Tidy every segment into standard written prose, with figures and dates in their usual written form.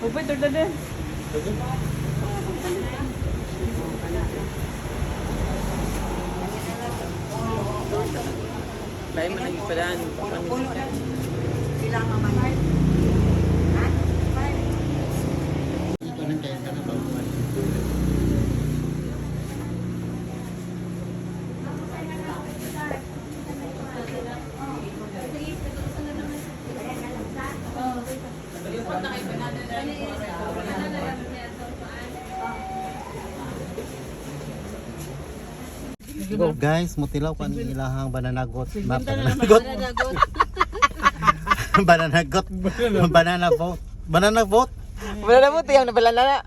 Upay, turda din. Lain mo naging padaan. Kailangan man. Go. Guys, mutilaw pa ni ilahang bananagot. Bananagot. Bananagot. Banana boat. Banana boat. Banana boat yung nabalala na.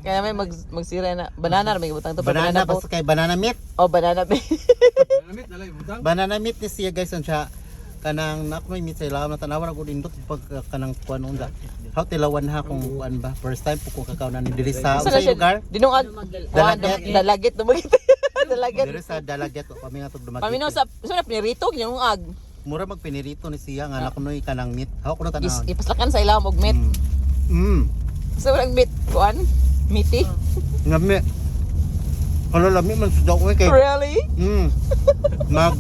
Kaya may magsira na. Banana may butang to pa Banana banana boat. basta kay banana meat. Oh, banana meat. Banana meat ni siya guys siya kanang nakoy meat sa ilaw na tanawan ako dindot pag kanang kuan unda. How tilawan ha kung kuan ba? First time po kung kakao na ni diri sa Saan na siya? lugar. Dinungag. Dalaget. Dumagit. Dalaget. Diri sa Dalaget o kami nga to dumagit. Paminaw sa pinirito ginungag. Mura magpinirito ni siya nga nakunoy kanang meat. How kuno tanawon? Ipaslakan sa ilaw og meat. So ang meat kuan? Meaty? Ngami. Kalau lami man sudah ko kay. Really? Mag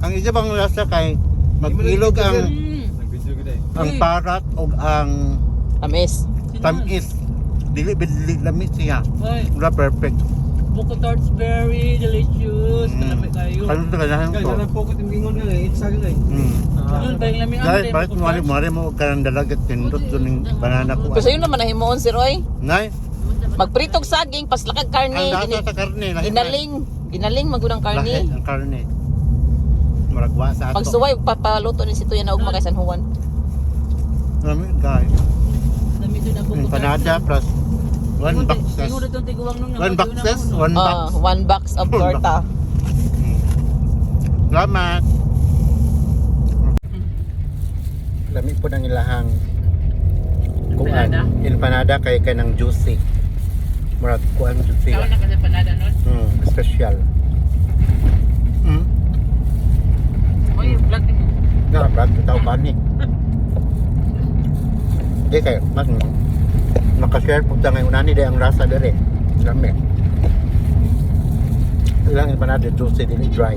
ang isa bang lasa kay magilog ang parat o ang Tamis. tamis. Dili bidli lami siya. Wala perfect. Buko tarts very delicious. Kalami kayo. Ano sa kanahan Guys, ko? alam po ko tingingon nga eh. It's sagay. Yun ba yung lami ang Guys, bakit mari mo kanang Dalaget tindot doon yung banana ko. Kasi yun naman nahimuon si Roy. Nay, Magpritog saging, paslakag karne, ang data sa karne. ginaling magudang karne. Ang karne. Maragwa sa ato. Pagsuway papaluto ni si Tuya na ugma kay San Juan. Lami guys. Lami doon ang buko Empanada plus one boxes. Siguro itong tiguang nung One boxes, one box. One box of torta. Salamat. Lami po ng ilahang kuan. Empanada kay kanang juicy. Murag kuan juicy. Tawag na kasi panada nun. Special. Oy, vlog mo. Na brad tao panik. Di kay mas makashare po tayo ngayon nani day ang rasa dere. Lami. Ilang empanada juicy dili dry.